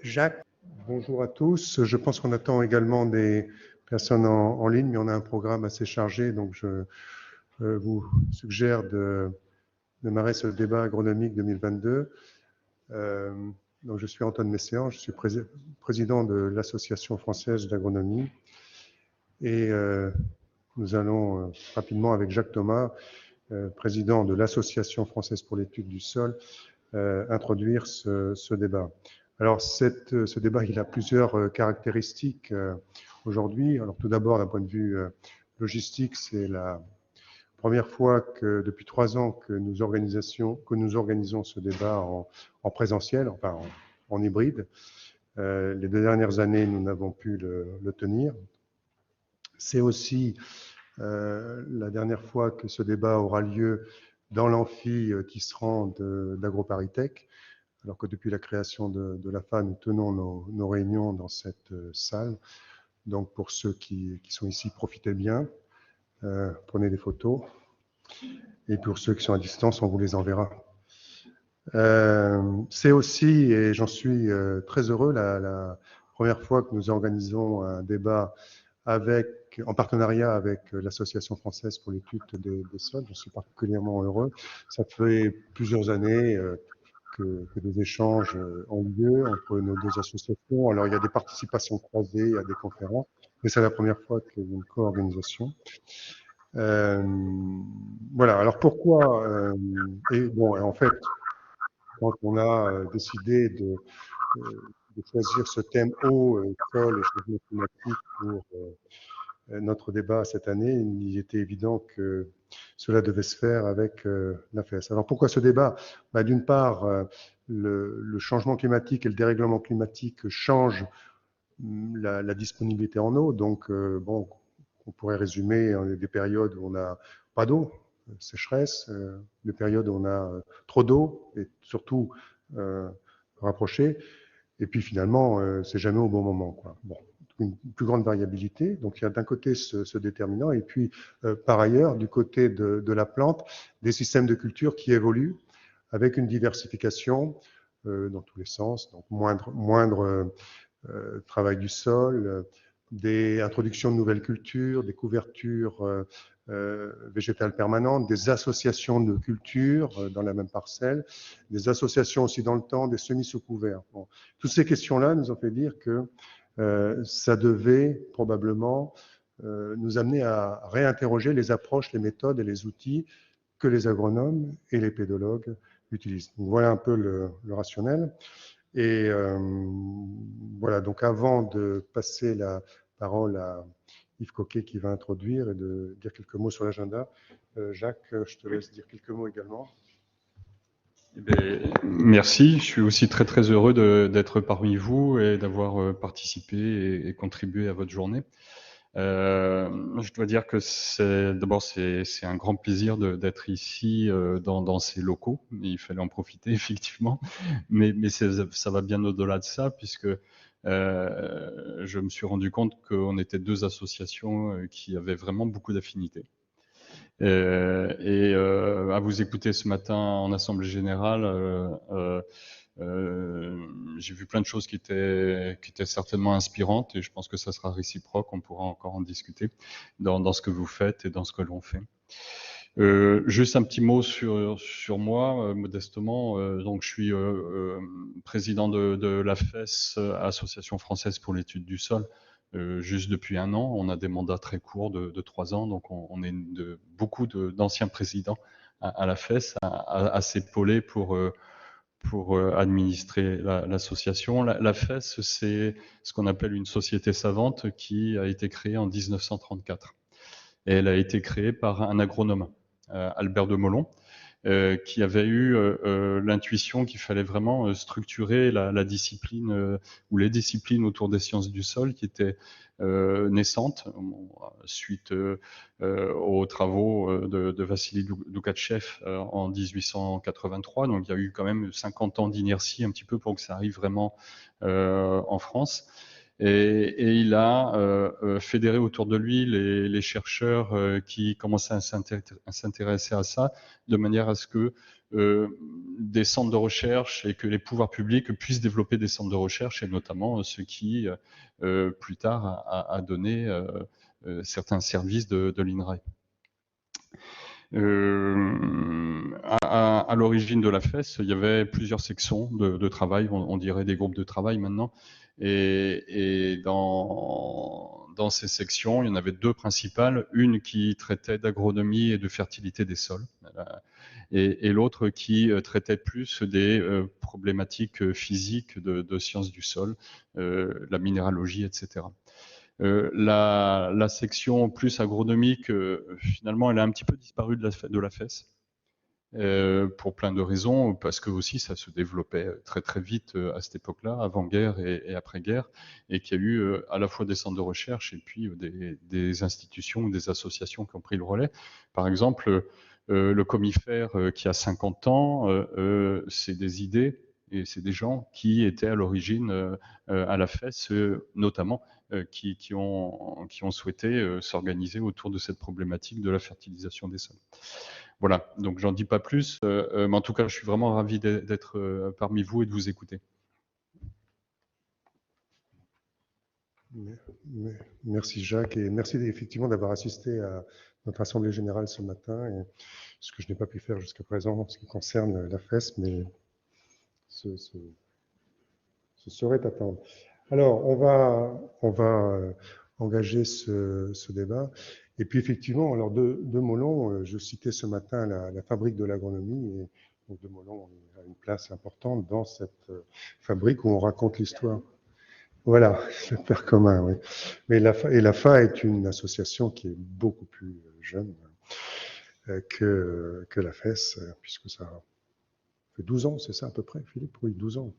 Jacques, bonjour à tous. Je pense qu'on attend également des personnes en ligne, mais on a un programme assez chargé, donc je vous suggère de démarrer ce débat agronomique 2022. Donc je suis Antoine Messéan, je suis président de l'Association française d'agronomie et nous allons rapidement avec Jacques Thomas, président de l'Association française pour l'étude du sol, introduire ce débat. Alors, ce débat, il a plusieurs caractéristiques aujourd'hui. Alors, tout d'abord, d'un point de vue logistique, c'est la première fois que, depuis 3 ans, que nous organisons ce débat en présentiel, enfin en hybride. Les 2 dernières années, nous n'avons pu le tenir. C'est aussi la dernière fois que ce débat aura lieu dans l'amphi Tisserand d'AgroParisTech, alors que depuis la création de l'AFA, nous tenons nos réunions dans cette salle. Donc pour ceux qui sont ici, profitez bien, prenez des photos. Et pour ceux qui sont à distance, on vous les enverra. C'est aussi, et j'en suis très heureux, la première fois que nous organisons un débat en partenariat avec l'Association française pour l'étude des sols. Je suis particulièrement heureux. Ça fait plusieurs années que des échanges ont lieu entre nos deux associations. Alors, il y a des participations croisées à des conférences, mais c'est la première fois qu'il y a une co-organisation. Voilà, alors pourquoi et bon, en fait, quand on a décidé de choisir ce thème eau, sol et changement climatique pour notre débat cette année, il était évident que cela devait se faire avec la FES. Alors pourquoi ce débat? D'une part, le changement climatique et le dérèglement climatique changent la disponibilité en eau. Donc, bon, on pourrait résumer des périodes où on n'a pas d'eau, sécheresse, des périodes où on a trop d'eau et surtout rapprochée. Et puis finalement, c'est jamais au bon moment, quoi. Bon, une plus grande variabilité. Donc il y a d'un côté ce déterminant, et puis par ailleurs, du côté de la plante, des systèmes de culture qui évoluent avec une diversification dans tous les sens, donc moindre travail du sol, des introductions de nouvelles cultures, des couvertures végétales permanentes, des associations de cultures dans la même parcelle, des associations aussi dans le temps, des semis sous couvert. Bon, toutes ces questions-là nous ont fait dire que ça devait probablement nous amener à réinterroger les approches, les méthodes et les outils que les agronomes et les pédologues utilisent. Donc, voilà un peu le rationnel. Et voilà, donc avant de passer la parole à Yves Coquet qui va introduire et de dire quelques mots sur l'agenda, Jacques, je te laisse dire quelques mots également. Eh bien, merci, je suis aussi très très heureux d'être parmi vous et d'avoir participé et contribué à votre journée. Je dois dire que d'abord c'est un grand plaisir d'être ici dans ces locaux. Il fallait en profiter effectivement, mais ça va bien au-delà de ça puisque je me suis rendu compte qu'on était 2 associations qui avaient vraiment beaucoup d'affinités. À vous écouter ce matin en assemblée générale, j'ai vu plein de choses qui étaient certainement inspirantes et je pense que ça sera réciproque, on pourra encore en discuter dans ce que vous faites et dans ce que l'on fait. Juste un petit mot sur moi, modestement. Donc, je suis président de l'AFES, Association française pour l'étude du sol, juste depuis 1 an. On a des mandats très courts de 3 ans, donc on est beaucoup d'anciens présidents à l'AFES, à s'épauler pour administrer l'association. La FES, c'est ce qu'on appelle une société savante qui a été créée en 1934. Et elle a été créée par un agronome, Albert de Molon, qui avait eu l'intuition qu'il fallait vraiment structurer la discipline ou les disciplines autour des sciences du sol qui étaient naissantes suite aux travaux de Vassili Doukhatchev en 1883. Donc il y a eu quand même 50 ans d'inertie un petit peu pour que ça arrive vraiment en France. Et il a fédéré autour de lui les chercheurs qui commençaient à s'intéresser à ça, de manière à ce que des centres de recherche et que les pouvoirs publics puissent développer des centres de recherche, et notamment ce qui, plus tard, a donné certains services de l'INRAE. À l'origine de la FES, il y avait plusieurs sections de travail, on dirait des groupes de travail maintenant, et dans ces sections, il y en avait deux principales, une qui traitait d'agronomie et de fertilité des sols, et l'autre qui traitait plus des problématiques physiques de sciences du sol, la minéralogie, etc. La section plus agronomique, finalement, elle a un petit peu disparu de la FES, pour plein de raisons, parce que aussi ça se développait très très vite à cette époque-là, avant-guerre et après-guerre, et qu'il y a eu à la fois des centres de recherche et puis des institutions ou des associations qui ont pris le relais. Par exemple, le Comifère qui a 50 ans, c'est des idées et c'est des gens qui étaient à l'origine à la FES, notamment, qui ont souhaité s'organiser autour de cette problématique de la fertilisation des sols. Voilà, donc j'en dis pas plus, mais en tout cas, je suis vraiment ravi d'être parmi vous et de vous écouter. Merci Jacques, et merci effectivement d'avoir assisté à notre Assemblée Générale ce matin, et ce que je n'ai pas pu faire jusqu'à présent en ce qui concerne la FES, mais ce serait attendre. Alors, on va engager ce débat. Et puis, effectivement, alors de Molon, je citais ce matin la fabrique de l'agronomie. Et donc, de Molon a une place importante dans cette fabrique où on raconte l'histoire. Voilà, le père commun, oui. Mais l'AFA est une association qui est beaucoup plus jeune que la FES, puisque ça fait 12 ans, c'est ça à peu près, Philippe? Oui, 12 ans.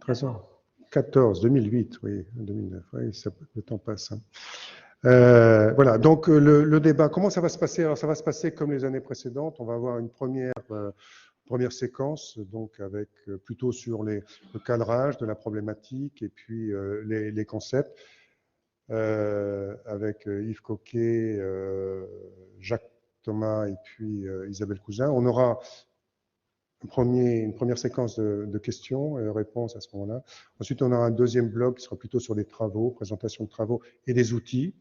13 ans. 14, 2008, oui, 2009, oui, le temps passe. Hein. Voilà, donc le débat, comment ça va se passer? Alors ça va se passer comme les années précédentes, on va avoir une première séquence, donc avec plutôt sur le cadrage de la problématique et puis les concepts, avec Yves Coquet, Jacques Thomas et puis Isabelle Cousin. On aura une première séquence de questions et réponses à ce moment-là. Ensuite, on aura un deuxième bloc qui sera plutôt sur des travaux, présentation de travaux et des outils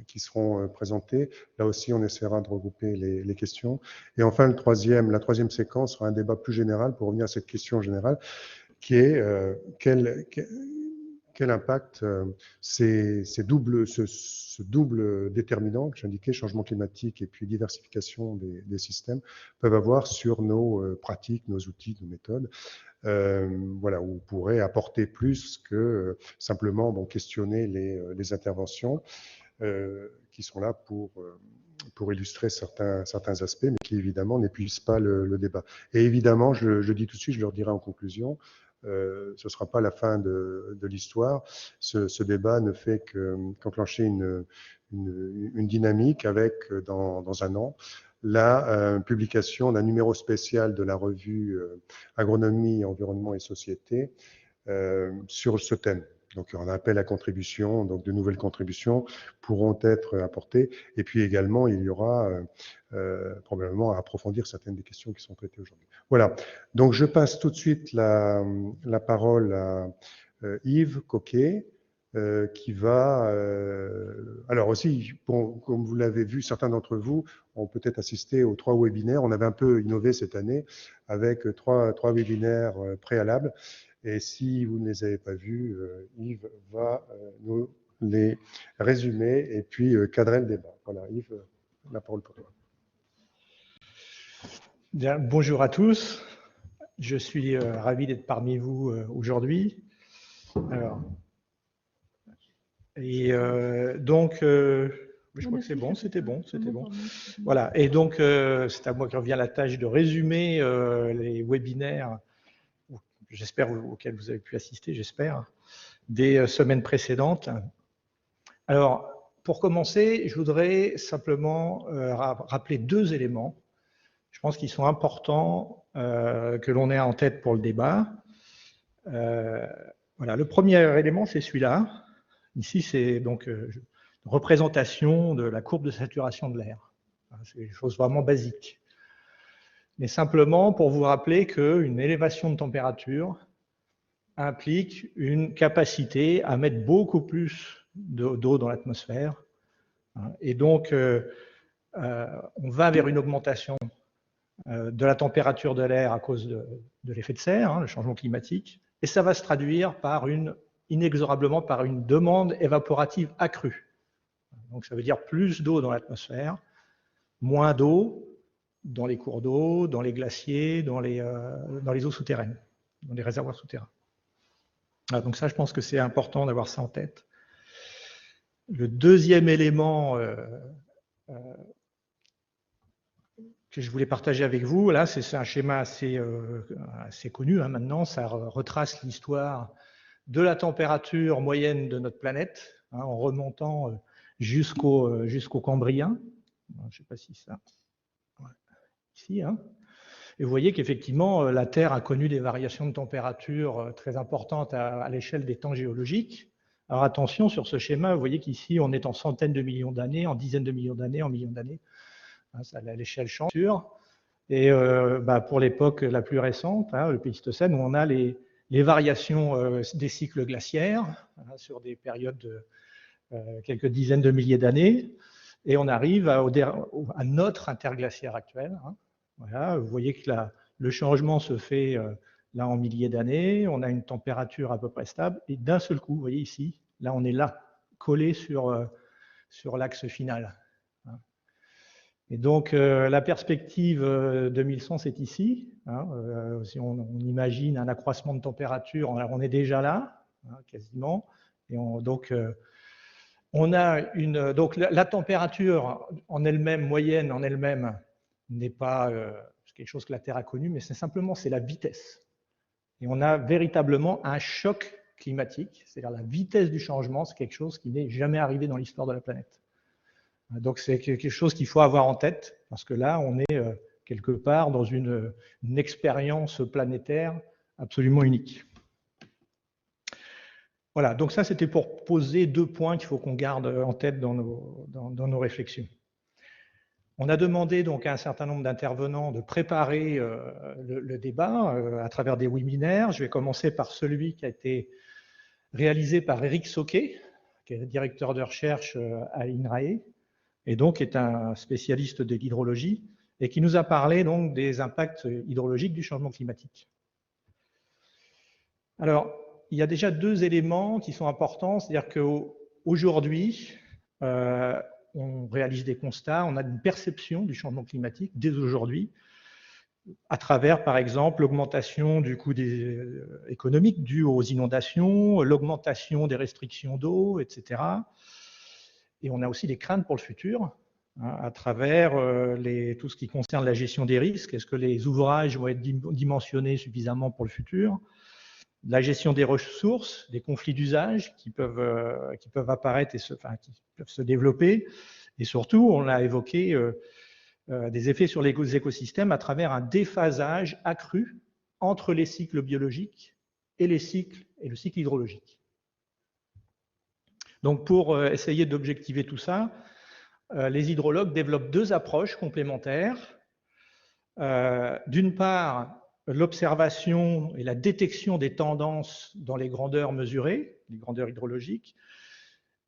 qui seront présentés. Là aussi, on essaiera de regrouper les questions. Et enfin, la troisième séquence sera un débat plus général pour revenir à cette question générale qui est quel impact ce double déterminant que j'indiquais, changement climatique et puis diversification des systèmes, peuvent avoir sur nos pratiques, nos outils, nos méthodes. Voilà, où on pourrait apporter plus que simplement questionner les interventions qui sont là pour illustrer certains aspects, mais qui évidemment n'épuisent pas le débat. Et évidemment, je dis tout de suite, je leur dirai en conclusion, ce ne sera pas la fin de l'histoire. Ce débat ne fait qu'enclencher une dynamique avec, dans un an, la publication d'un numéro spécial de la revue Agronomie, Environnement et Société sur ce thème. Donc, un appel à contribution, donc de nouvelles contributions pourront être apportées. Et puis également, il y aura probablement à approfondir certaines des questions qui sont traitées aujourd'hui. Voilà. Donc, je passe tout de suite la parole à Yves Coquet, qui va... alors aussi, comme vous l'avez vu, certains d'entre vous ont peut-être assisté aux 3 webinaires. On avait un peu innové cette année avec trois webinaires préalables. Et si vous ne les avez pas vus, Yves va nous les résumer et puis cadrer le débat. Voilà, Yves, la parole pour toi. Bien, bonjour à tous. Je suis ravi d'être parmi vous aujourd'hui. Alors, et donc, je crois que c'est bon, c'était bon. Voilà, et donc c'est à moi qui revient la tâche de résumer les webinaires, j'espère, auxquels vous avez pu assister, j'espère, des semaines précédentes. Alors, pour commencer, je voudrais simplement rappeler 2 éléments. Je pense qu'ils sont importants que l'on ait en tête pour le débat. Voilà, le premier élément, c'est celui-là. Ici, c'est donc une représentation de la courbe de saturation de l'air. C'est des choses vraiment basiques. Mais simplement pour vous rappeler qu'une élévation de température implique une capacité à mettre beaucoup plus d'eau dans l'atmosphère. Et donc, on va vers une augmentation de la température de l'air à cause de l'effet de serre, le changement climatique, et ça va se traduire inexorablement par une demande évaporative accrue. Donc ça veut dire plus d'eau dans l'atmosphère, moins d'eau dans les cours d'eau, dans les glaciers, dans les eaux souterraines, dans les réservoirs souterrains. Donc ça, je pense que c'est important d'avoir ça en tête. Le deuxième élément que je voulais partager avec vous, là, c'est un schéma assez connu maintenant. Ça retrace l'histoire de la température moyenne de notre planète, en remontant jusqu'au Cambrien. Je ne sais pas si ça... Ouais. Ici, Et vous voyez qu'effectivement, la Terre a connu des variations de température très importantes à l'échelle des temps géologiques. Alors attention, sur ce schéma, vous voyez qu'ici, on est en centaines de millions d'années, en dizaines de millions d'années, en millions d'années. L'échelle change. Et pour l'époque la plus récente, le Pléistocène, où on a les variations des cycles glaciaires sur des périodes de quelques dizaines de milliers d'années. Et on arrive à notre interglaciaire actuel. Voilà, vous voyez que le changement se fait là en milliers d'années. On a une température à peu près stable. Et d'un seul coup, vous voyez ici, là on est là, collé sur l'axe final. Et donc, la perspective 2100, c'est ici. Si on imagine un accroissement de température, on est déjà là, quasiment. Et donc la température en elle-même, moyenne en elle-même, n'est pas quelque chose que la Terre a connu, mais c'est la vitesse. Et on a véritablement un choc climatique, c'est-à-dire la vitesse du changement, c'est quelque chose qui n'est jamais arrivé dans l'histoire de la planète. Donc c'est quelque chose qu'il faut avoir en tête, parce que là, on est quelque part dans une expérience planétaire absolument unique. Voilà, donc ça c'était pour poser 2 points qu'il faut qu'on garde en tête dans nos réflexions. On a demandé donc à un certain nombre d'intervenants de préparer le débat à travers des webinaires. Je vais commencer par celui qui a été réalisé par Eric Sauquet, qui est directeur de recherche à l'INRAE, et donc est un spécialiste de l'hydrologie, et qui nous a parlé donc des impacts hydrologiques du changement climatique. Alors, il y a déjà 2 éléments qui sont importants, c'est-à-dire qu'aujourd'hui, on réalise des constats, on a une perception du changement climatique dès aujourd'hui, à travers, par exemple, l'augmentation du coût économique dû aux inondations, l'augmentation des restrictions d'eau, etc. Et on a aussi des craintes pour le futur, à travers tout ce qui concerne la gestion des risques. Est-ce que les ouvrages vont être dimensionnés suffisamment pour le futur? La gestion des ressources, des conflits d'usage qui peuvent apparaître et qui peuvent se développer. Et surtout, on a évoqué des effets sur les écosystèmes à travers un déphasage accru entre les cycles biologiques et le cycle hydrologique. Donc, pour essayer d'objectiver tout ça, les hydrologues développent 2 approches complémentaires. D'une part, l'observation et la détection des tendances dans les grandeurs mesurées, les grandeurs hydrologiques,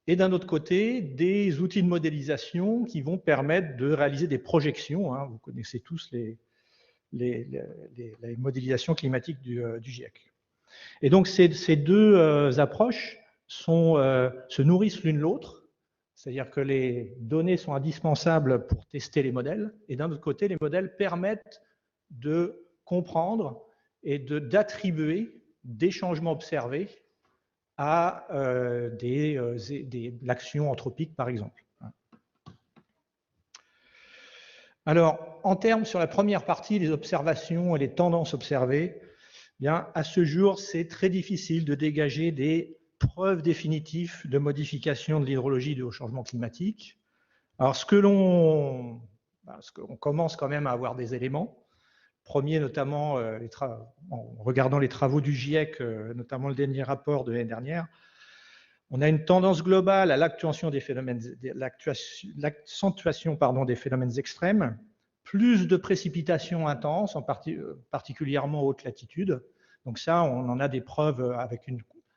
et d'un autre côté, des outils de modélisation qui vont permettre de réaliser des projections. Vous connaissez tous les modélisations climatiques du GIEC. Et donc, ces 2 approches se nourrissent l'une l'autre, c'est-à-dire que les données sont indispensables pour tester les modèles, et d'un autre côté, les modèles permettent de comprendre et d'attribuer des changements observés à l'action anthropique, par exemple. Alors, en termes sur la première partie, les observations et les tendances observées, bien, à ce jour, c'est très difficile de dégager des preuves définitives de modification de l'hydrologie due au changement climatique. Alors, on commence quand même à avoir des éléments. premier notamment, en regardant les travaux du GIEC, notamment le dernier rapport de l'année dernière, on a une tendance globale à l'accentuation des phénomènes extrêmes, plus de précipitations intenses, particulièrement en haute latitude. Donc ça, on en a des preuves avec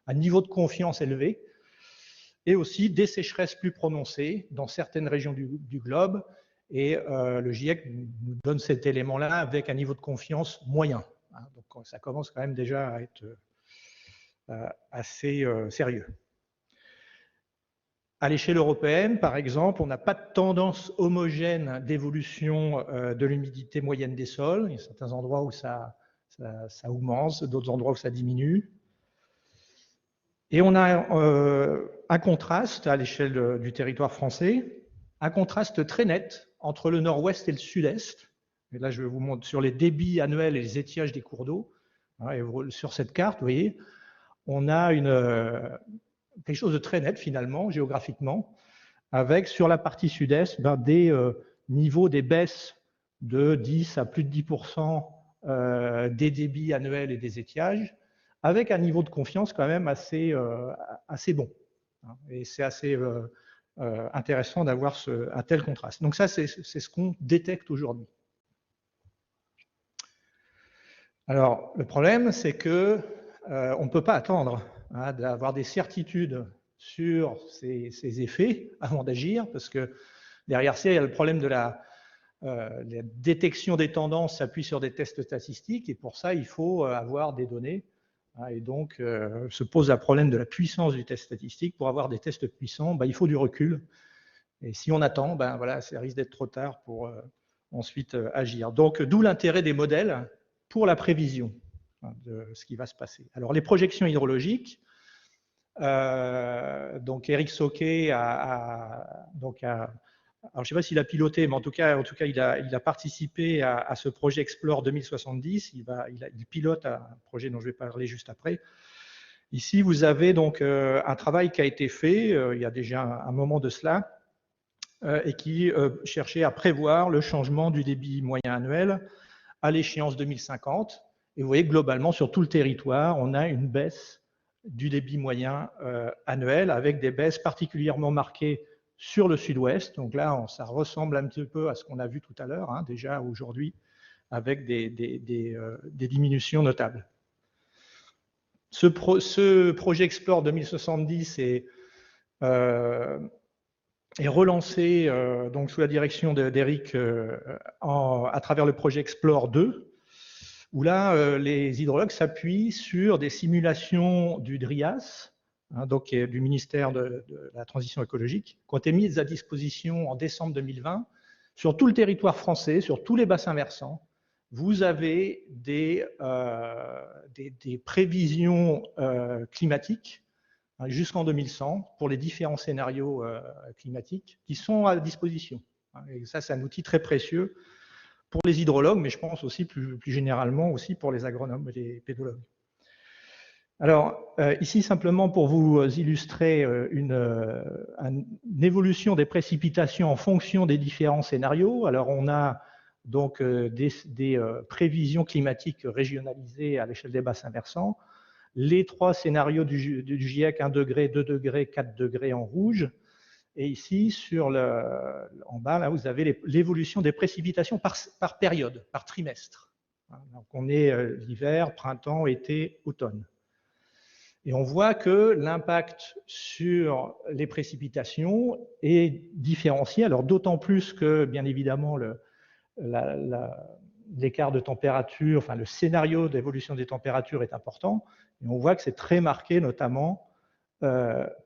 un niveau de confiance élevé, et aussi des sécheresses plus prononcées dans certaines régions du globe. Et le GIEC nous donne cet élément-là avec un niveau de confiance moyen. Donc ça commence quand même déjà à être assez sérieux. À l'échelle européenne, par exemple, on n'a pas de tendance homogène d'évolution de l'humidité moyenne des sols. Il y a certains endroits où ça augmente, d'autres endroits où ça diminue. Et on a un contraste à l'échelle du territoire français, un contraste très net entre le nord-ouest et le sud-est. Et là, je vais vous montrer sur les débits annuels et les étiages des cours d'eau. Et sur cette carte, vous voyez, on a quelque chose de très net finalement, géographiquement, avec sur la partie sud-est des niveaux, des baisses de 10 à plus de 10% des débits annuels et des étiages, avec un niveau de confiance quand même assez bon. Et c'est assez intéressant d'avoir un tel contraste. Donc ça, c'est ce qu'on détecte aujourd'hui. Alors, le problème, c'est que on ne peut pas attendre d'avoir des certitudes sur ces effets avant d'agir, parce que derrière ça, il y a le problème de la détection des tendances s'appuie sur des tests statistiques, et pour ça, il faut avoir des données. Et donc, se pose le problème de la puissance du test statistique. Pour avoir des tests puissants, il faut du recul. Et si on attend, voilà, ça risque d'être trop tard pour ensuite agir. Donc, d'où l'intérêt des modèles pour la prévision de ce qui va se passer. Alors, les projections hydrologiques, donc Eric Sauquet alors, je ne sais pas s'il a piloté, mais en tout cas il a participé à ce projet Explore 2070. Il pilote un projet dont je vais parler juste après. Ici, vous avez donc un travail qui a été fait il y a déjà un moment de cela, et qui cherchait à prévoir le changement du débit moyen annuel à l'échéance 2050. Et vous voyez, globalement, sur tout le territoire, on a une baisse du débit moyen annuel, avec des baisses particulièrement marquées sur le sud-ouest. Donc là, ça ressemble un petit peu à ce qu'on a vu tout à l'heure, déjà aujourd'hui, avec des diminutions notables. Ce projet Explore 2070 est relancé donc sous la direction d'Eric à travers le projet Explore 2, où là, les hydrologues s'appuient sur des simulations du DRIAS, donc du ministère de la Transition écologique, qui ont été mises à disposition en décembre 2020. Sur tout le territoire français, sur tous les bassins versants, vous avez des prévisions climatiques jusqu'en 2100 pour les différents scénarios climatiques qui sont à disposition. Et ça, c'est un outil très précieux pour les hydrologues, mais je pense aussi plus généralement aussi pour les agronomes et les pédologues. Alors, ici, simplement pour vous illustrer une évolution des précipitations en fonction des différents scénarios. Alors, on a donc des prévisions climatiques régionalisées à l'échelle des bassins versants. Les 3 scénarios du GIEC, 1 degré, 2 degrés, 4 degrés en rouge. Et ici, en bas, là, vous avez l'évolution des précipitations par période, par trimestre. Donc, on est l'hiver, printemps, été, automne. Et on voit que l'impact sur les précipitations est différencié, alors d'autant plus que, bien évidemment, l'écart de température, enfin le scénario d'évolution des températures est important, et on voit que c'est très marqué, notamment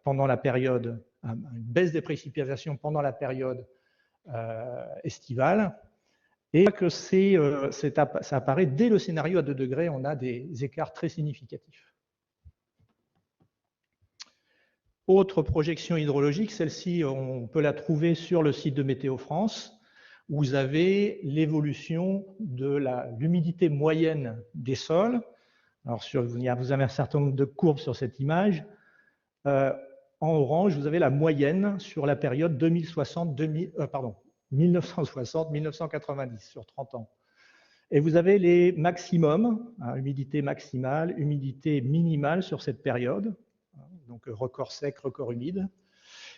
pendant la période, une baisse des précipitations pendant la période estivale, et que ça apparaît dès le scénario à 2 degrés, on a des écarts très significatifs. Autre projection hydrologique, celle-ci, on peut la trouver sur le site de Météo France, où vous avez l'évolution de l'humidité moyenne des sols. Alors, vous avez un certain nombre de courbes sur cette image. En orange, vous avez la moyenne sur la période 1960-1990, sur 30 ans. Et vous avez les maximums, hein, humidité maximale, humidité minimale sur cette période, donc record sec, record humide.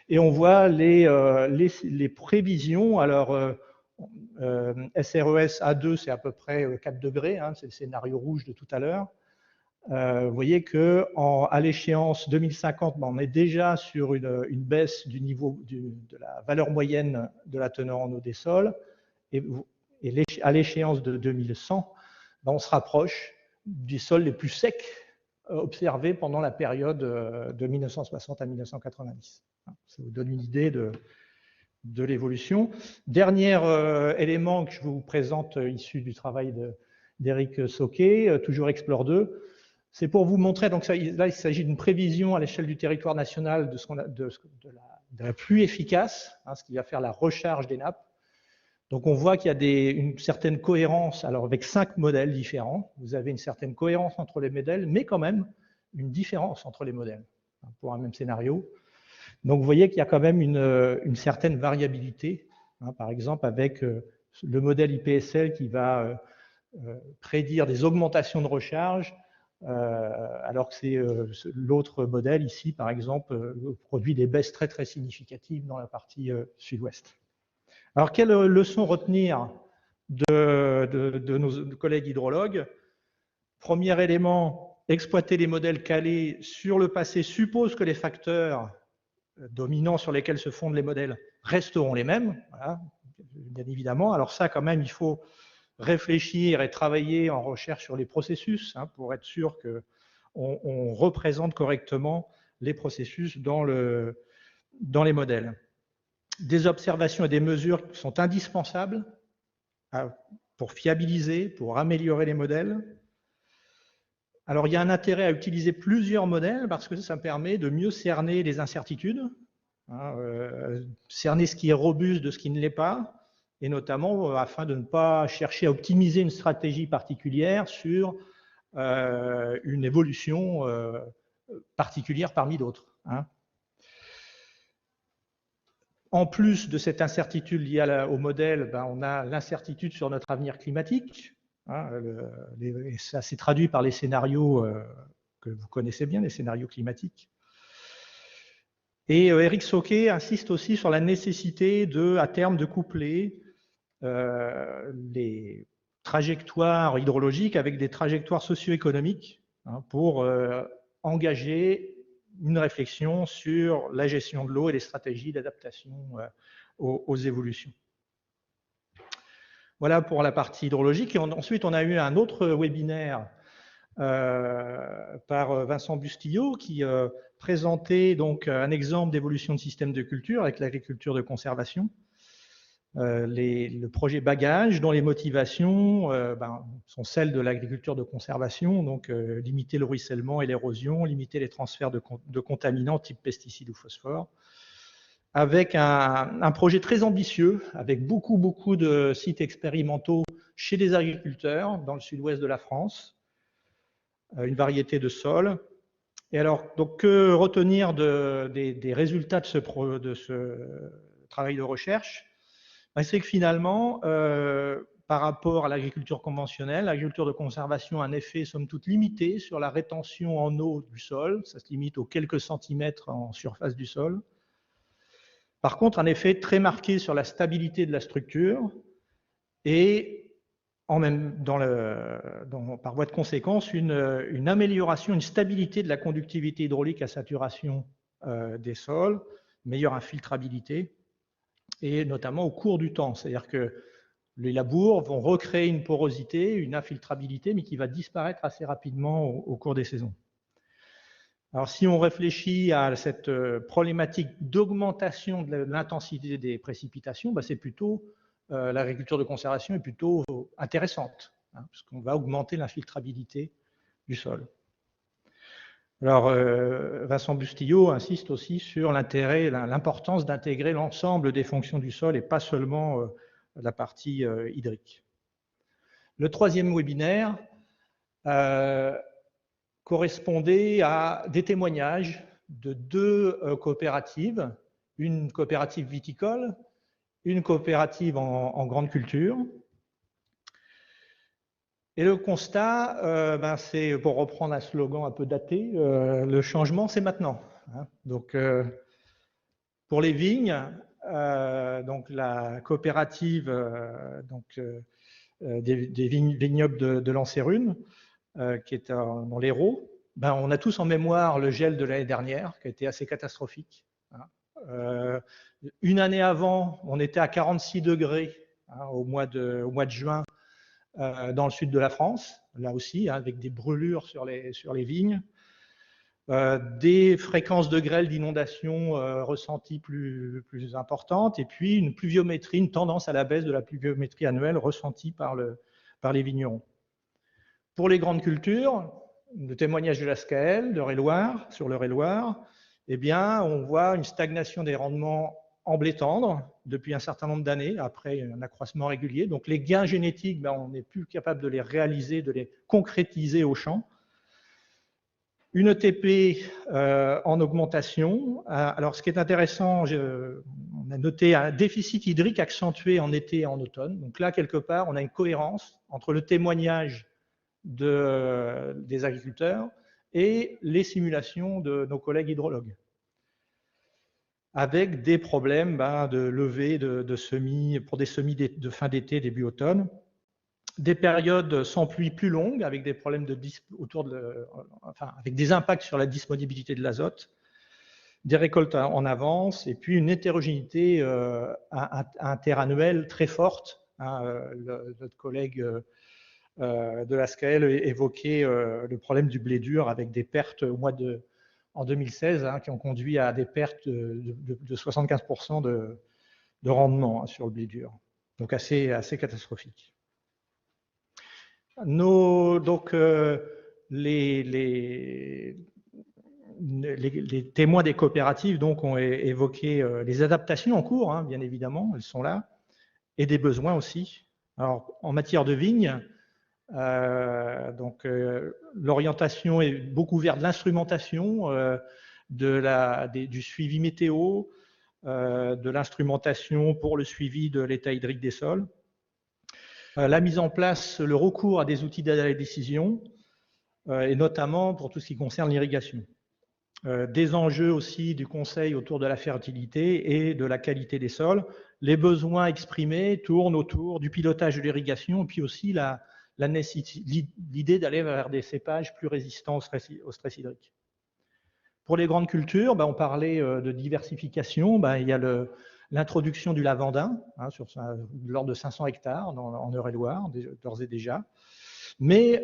Et on voit les prévisions. Alors, SRES A2, c'est à peu près 4 degrés, hein, c'est le scénario rouge de tout à l'heure. Vous voyez qu'à l'échéance 2050, on est déjà sur une baisse du niveau de la valeur moyenne de la teneur en eau des sols. Et à l'échéance de 2100, on se rapproche des sols les plus secs observés pendant la période de 1960 à 1990. Ça vous donne une idée de l'évolution. Dernier élément que je vous présente, issu du travail d'Éric Sauquet, toujours Explore 2, c'est pour vous montrer, donc là il s'agit d'une prévision à l'échelle du territoire national de la pluie efficace, hein, ce qui va faire la recharge des nappes. Donc on voit qu'il y a une certaine cohérence, alors avec 5 modèles différents, vous avez une certaine cohérence entre les modèles, mais quand même une différence entre les modèles, hein, pour un même scénario. Donc vous voyez qu'il y a quand même une certaine variabilité, hein, par exemple avec le modèle IPSL qui va prédire des augmentations de recharge, alors que c'est l'autre modèle ici, par exemple, produit des baisses très très significatives dans la partie sud-ouest. Alors, quelle leçon retenir de nos collègues hydrologues? Premier élément, exploiter les modèles calés sur le passé suppose que les facteurs dominants sur lesquels se fondent les modèles resteront les mêmes, voilà, bien évidemment. Alors ça, quand même, il faut réfléchir et travailler en recherche sur les processus, hein, pour être sûr qu'on représente correctement les processus dans les modèles. Des observations et des mesures sont indispensables pour fiabiliser, pour améliorer les modèles. Alors, il y a un intérêt à utiliser plusieurs modèles parce que ça permet de mieux cerner les incertitudes, hein, cerner ce qui est robuste de ce qui ne l'est pas, et notamment afin de ne pas chercher à optimiser une stratégie particulière sur une évolution particulière parmi d'autres, hein. En plus de cette incertitude liée au modèle, on a l'incertitude sur notre avenir climatique, hein, et ça s'est traduit par les scénarios que vous connaissez bien, les scénarios climatiques. Et Éric Sauquet insiste aussi sur la nécessité à terme de coupler les trajectoires hydrologiques avec des trajectoires socio-économiques, hein, pour engager une réflexion sur la gestion de l'eau et les stratégies d'adaptation aux évolutions. Voilà pour la partie hydrologique. Et ensuite, on a eu un autre webinaire par Vincent Bustillo qui présentait donc un exemple d'évolution de système de culture avec l'agriculture de conservation. Le projet Bagage, dont les motivations sont celles de l'agriculture de conservation, donc limiter le ruissellement et l'érosion, limiter les transferts de contaminants type pesticides ou phosphore, avec un projet très ambitieux, avec beaucoup de sites expérimentaux chez des agriculteurs dans le sud-ouest de la France, une variété de sols. Et alors, donc, que retenir des résultats de ce travail de recherche? C'est que finalement, par rapport à l'agriculture conventionnelle, l'agriculture de conservation a un effet, somme toute, limité sur la rétention en eau du sol. Ça se limite aux quelques centimètres en surface du sol. Par contre, un effet très marqué sur la stabilité de la structure et, par voie de conséquence, une amélioration, une stabilité de la conductivité hydraulique à saturation des sols, meilleure infiltrabilité, et notamment au cours du temps. C'est-à-dire que les labours vont recréer une porosité, une infiltrabilité, mais qui va disparaître assez rapidement au cours des saisons. Alors, si on réfléchit à cette problématique d'augmentation de l'intensité des précipitations, c'est plutôt l'agriculture de conservation est plutôt intéressante, hein, puisqu'on va augmenter l'infiltrabilité du sol. Alors, Vincent Bustillo insiste aussi sur l'intérêt, l'importance d'intégrer l'ensemble des fonctions du sol et pas seulement la partie hydrique. Le troisième webinaire correspondait à des témoignages de 2 coopératives, une coopérative viticole, une coopérative en grande culture. Et le constat, c'est, pour reprendre un slogan un peu daté, le changement, c'est maintenant. Hein. Donc, pour les vignes, donc la coopérative des vignobles de Lancérune, qui est dans l'Hérault, on a tous en mémoire le gel de l'année dernière, qui a été assez catastrophique. Hein. Une année avant, on était à 46 degrés au mois de juin dans le sud de la France, là aussi, avec des brûlures sur les vignes. Des fréquences de grêle, d'inondation ressenties plus importantes, et puis une pluviométrie, une tendance à la baisse de la pluviométrie annuelle ressentie par les vignerons. Pour les grandes cultures, le témoignage de la SCAEL, sur l'Eure-et-Loire, eh bien, on voit une stagnation des rendements en blé tendre depuis un certain nombre d'années, après un accroissement régulier. Donc les gains génétiques, on n'est plus capable de les réaliser, de les concrétiser au champ. Une ETP en augmentation. Alors, ce qui est intéressant, on a noté un déficit hydrique accentué en été et en automne. Donc là, quelque part, on a une cohérence entre le témoignage des agriculteurs et les simulations de nos collègues hydrologues, avec des problèmes de levée de semis, pour des semis de fin d'été, début automne. Des périodes sans pluie plus longues, avec des problèmes avec des impacts sur la disponibilité de l'azote, des récoltes en avance, et puis une hétérogénéité interannuelle très forte. Notre collègue de la SCAEL évoquait le problème du blé dur, avec des pertes en 2016 qui ont conduit à des pertes de 75% de rendement sur le blé dur. Donc assez catastrophique. Donc, les témoins des coopératives ont évoqué les adaptations en cours, bien évidemment, elles sont là, et des besoins aussi. Alors, en matière de vignes, l'orientation est beaucoup vers de l'instrumentation, du suivi météo, de l'instrumentation pour le suivi de l'état hydrique des sols. La mise en place, le recours à des outils d'aide à la décision, et notamment pour tout ce qui concerne l'irrigation. Des enjeux aussi du conseil autour de la fertilité et de la qualité des sols. Les besoins exprimés tournent autour du pilotage de l'irrigation, et puis aussi l'idée d'aller vers des cépages plus résistants au stress hydrique. Pour les grandes cultures, on parlait de diversification. Il y a l'introduction du lavandin, sur l'ordre de 500 hectares en Eure-et-Loire, d'ores et déjà. Mais,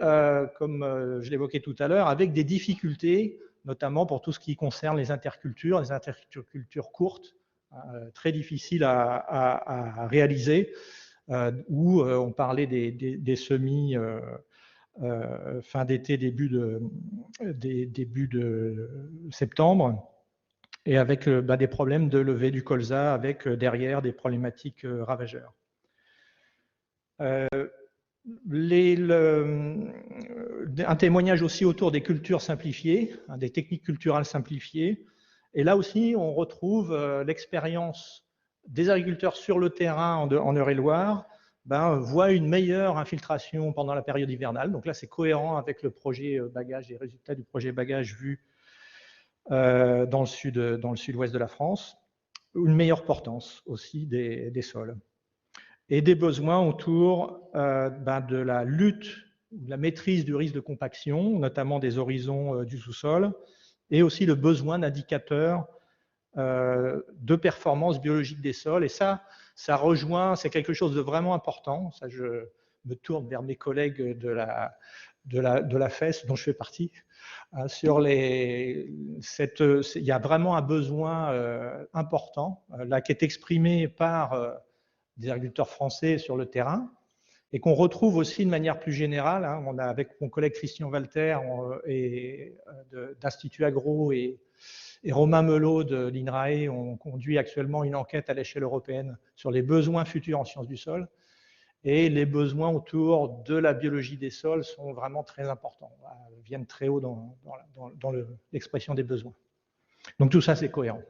comme je l'évoquais tout à l'heure, avec des difficultés, notamment pour tout ce qui concerne les intercultures courtes, très difficiles à réaliser, où on parlait des semis fin d'été, début de septembre, et avec des problèmes de levée du colza, avec derrière des problématiques ravageurs. Un témoignage aussi autour des cultures simplifiées, des techniques culturales simplifiées. Et là aussi, on retrouve l'expérience des agriculteurs sur le terrain en Eure-et-Loire, voient une meilleure infiltration pendant la période hivernale. Donc là, c'est cohérent avec le projet bagage, les résultats du projet bagage vu dans le sud-ouest de la France. Une meilleure portance aussi des sols. Et des besoins autour de la lutte, de la maîtrise du risque de compaction, notamment des horizons du sous-sol, et aussi le besoin d'indicateurs de performance biologique des sols. Et ça rejoint, c'est quelque chose de vraiment important. Ça, je me tourne vers mes collègues de la FES, dont je fais partie. Il y a vraiment un besoin important là, qui est exprimé par des agriculteurs français sur le terrain, et qu'on retrouve aussi de manière plus générale. On a, avec mon collègue Christian Walter d'Institut Agro et Romain Melot de l'INRAE, on conduit actuellement une enquête à l'échelle européenne sur les besoins futurs en sciences du sol. Et les besoins autour de la biologie des sols sont vraiment très importants, viennent très haut dans l'expression des besoins. Donc tout ça, c'est cohérent.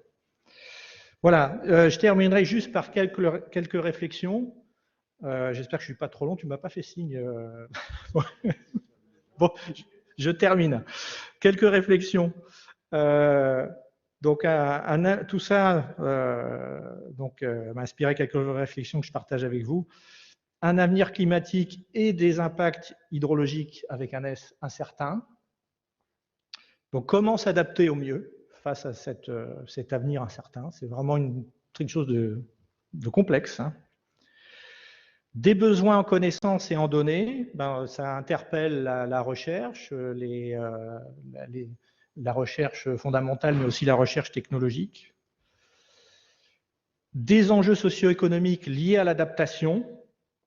Voilà, je terminerai juste par quelques réflexions. J'espère que je ne suis pas trop long. Tu ne m'as pas fait signe. Bon, je termine. Quelques réflexions. Donc, tout ça m'a inspiré quelques réflexions que je partage avec vous. Un avenir climatique et des impacts hydrologiques avec un S incertain. Donc, comment s'adapter au mieux face à cet avenir incertain? C'est vraiment quelque chose de complexe. Hein. Des besoins en connaissances et en données, ça interpelle la recherche, la recherche fondamentale, mais aussi la recherche technologique. Des enjeux socio-économiques liés à l'adaptation,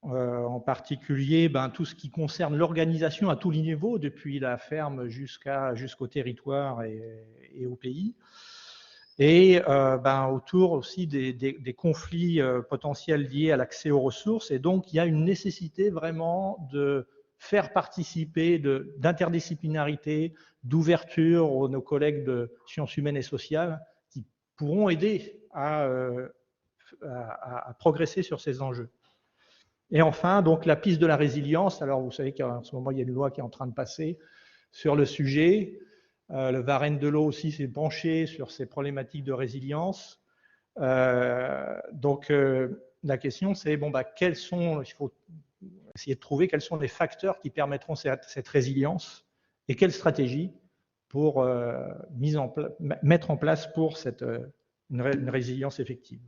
en particulier tout ce qui concerne l'organisation à tous les niveaux, depuis la ferme jusqu'au territoire et au pays. Et autour aussi des conflits potentiels liés à l'accès aux ressources. Et donc, il y a une nécessité vraiment de faire participer d'interdisciplinarité, d'ouverture nos collègues de sciences humaines et sociales qui pourront aider à progresser sur ces enjeux. Et enfin, donc, la piste de la résilience. Alors, vous savez qu'en ce moment, il y a une loi qui est en train de passer sur le sujet. Le Varenne de l'eau aussi s'est penché sur ces problématiques de résilience. Donc, la question, c'est il faut essayer de trouver quels sont les facteurs qui permettront cette résilience et quelles stratégies pour mettre en place pour une résilience effective.